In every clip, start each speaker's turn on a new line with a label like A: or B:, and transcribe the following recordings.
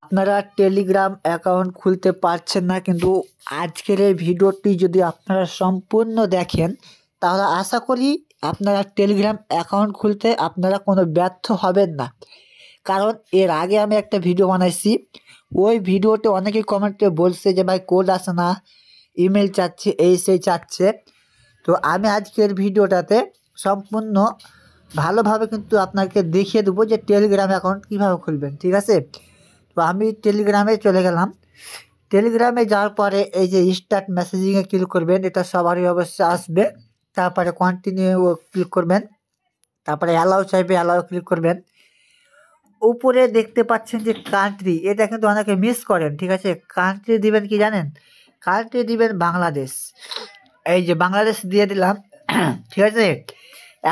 A: আপনারা Telegram account খুলতে পারছেন না, কিন্তু আজকের এই ভিডিওটি যদি আপনারা সম্পূর্ণ দেখেন তাহলে আশা করি আপনারা টেলিগ্রাম অ্যাকাউন্ট খুলতে আপনারা কোনো ব্যর্থ হবেন না। কারণ এর আগে আমি একটা ভিডিও বানাইছি, ওই ভিডিওতে অনেকেই কমেন্টে বলছে যে ভাই কোড আসে না, ইমেল চাচ্ছে, এই সেই চাচ্ছে। তো আমি আজকের ভিডিওটাতে সম্পূর্ণ ভালোভাবে কিন্তু আপনাকে দেখিয়ে দেবো যে টেলিগ্রাম অ্যাকাউন্ট কীভাবে খুলবেন, ঠিক আছে। তো আমি টেলিগ্রামে চলে গেলাম। টেলিগ্রামে যাওয়ার পরে এই যে স্টার্ট মেসেজিংয়ে ক্লিক করবেন, এটা সবারই অবশ্যই আসবে। তারপরে কন্টিনিউ ক্লিক করবেন, তারপরে অ্যালাউ চাইবে, অ্যালাউ ক্লিক করবেন। উপরে দেখতে পাচ্ছেন যে কান্ট্রি, এটা কিন্তু অনেকে মিস করেন, ঠিক আছে। কান্ট্রি দিবেন কি জানেন? কান্ট্রি দিবেন বাংলাদেশ। এই যে বাংলাদেশ দিয়ে দিলাম, ঠিক আছে।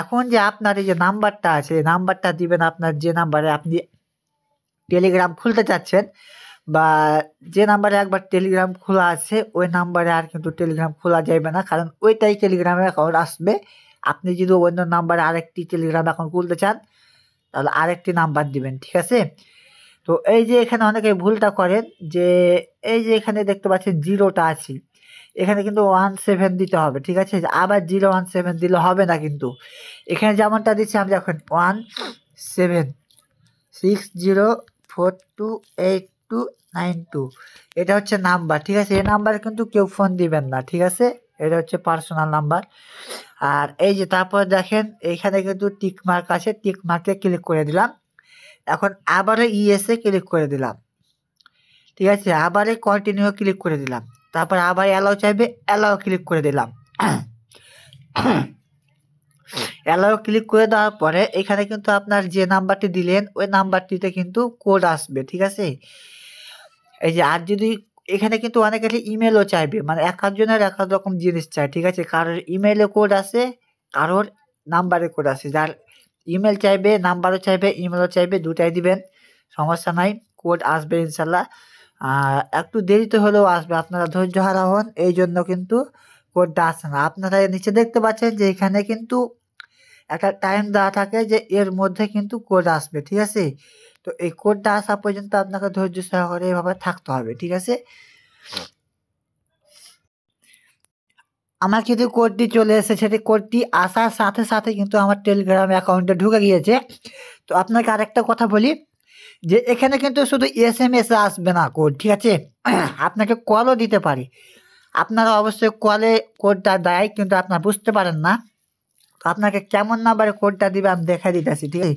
A: এখন যে আপনার এই যে নাম্বারটা আছে, নাম্বারটা দিবেন আপনার যে নাম্বারে আপনি টেলিগ্রাম খুলতে চাচ্ছেন, বা যে নাম্বারে একবার টেলিগ্রাম খোলা আছে ওই নাম্বারে আর কিন্তু টেলিগ্রাম খোলা যাবে না, কারণ ওইটাই টেলিগ্রামের অ্যাকাউন্ট আসবে। আপনি যদি অন্য নাম্বারে আরেকটি টেলিগ্রাম অ্যাকাউন্ট খুলতে চান তাহলে আরেকটি নাম্বার দিবেন, ঠিক আছে। তো এই যে এখানে অনেকে ভুলটা করেন যে এই যে এখানে দেখতে পাচ্ছেন জিরোটা আছে, এখানে কিন্তু 17 দিতে হবে, ঠিক আছে। আবার 017 দিলে হবে না, কিন্তু এখানে যেমনটা দিচ্ছি আমি এখন 1760428292, এটা হচ্ছে নাম্বার, ঠিক আছে। এই নাম্বারে কিন্তু কেউ ফোন দিবেন না, ঠিক আছে। এটা হচ্ছে পার্সোনাল নাম্বার। আর এই যে তারপর দেখেন এইখানে কিন্তু টিক মার্ক আছে, টিক মার্কে ক্লিক করে দিলাম। এখন আবারও ইএসএ ক্লিক করে দিলাম, ঠিক আছে। আবারও কন্টিনিউ ক্লিক করে দিলাম, তারপর আবার অ্যালাউ চাইবে, অ্যালাউ ক্লিক করে দিলাম। অ্যালাউ ক্লিক করে দেওয়ার পরে এখানে কিন্তু আপনার যে নাম্বারটি দিলেন ওই নাম্বারটিতে কিন্তু কোড আসবে, ঠিক আছে। এই যে আর যদি এখানে কিন্তু অনেকের ইমেলও চাইবে, মানে এক একজনের এক এক রকম জিনিস চাই, ঠিক আছে। কারোর ইমেলে কোড আসে, কারোর নাম্বারে কোড আসে। যার ইমেল চাইবে, নাম্বারও চাইবে, ইমেলও চাইবে, দুটাই দিবেন, সমস্যা নাই, কোড আসবে ইনশাল্লাহ। একটু দেরিতে হলেও আসবে, আপনারা ধৈর্য হারা হন, এই জন্য কিন্তু কোডটা আসে না। আপনারা নিচে দেখতে পাচ্ছেন যে এখানে কিন্তু একটা টাইম দেওয়া থাকে যে এর মধ্যে কিন্তু কোড আসবে, ঠিক আছে। তো এই কোডটা আসা পর্যন্ত আপনাকে ধৈর্য সহকারে এভাবে থাকতে হবে, ঠিক আছে। আমার কিন্তু কোডটি চলে এসেছে, সেটি কোডটি আসার সাথে সাথে কিন্তু আমার টেলিগ্রাম অ্যাকাউন্টে ঢুকে গিয়েছে। তো আপনাকে আরেকটা কথা বলি যে এখানে কিন্তু শুধু SMS আসবে না কোড, ঠিক আছে। আপনাকে কলও দিতে পারি, আপনারা অবশ্যই কলে কোডটা দেয় কিন্তু আপনারা বুঝতে পারেন না। তো আপনাকে কেমন নাম্বারে কোডটা দিবে আমি দেখাই দিতেছি, ঠিক আছে।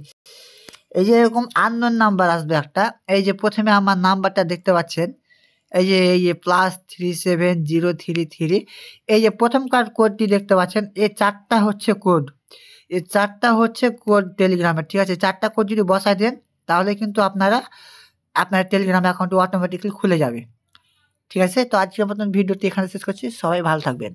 A: এই যে এরকম আননোন নাম্বার আসবে একটা, এই যে প্রথমে আমার নাম্বারটা দেখতে পাচ্ছেন, এই যে +370333, এই যে প্রথমকার কোডটি দেখতে পাচ্ছেন, এই 4টা হচ্ছে কোড, এই 4টা হচ্ছে কোড টেলিগ্রামের, ঠিক আছে। 4টা কোড যদি বসায় দেন তাহলে কিন্তু আপনার টেলিগ্রাম অ্যাকাউন্ট অটোমেটিক্যালি খুলে যাবে, ঠিক আছে। তো আজকের মতন ভিডিওটি এখানে শেষ করছি, সবাই ভালো থাকবেন।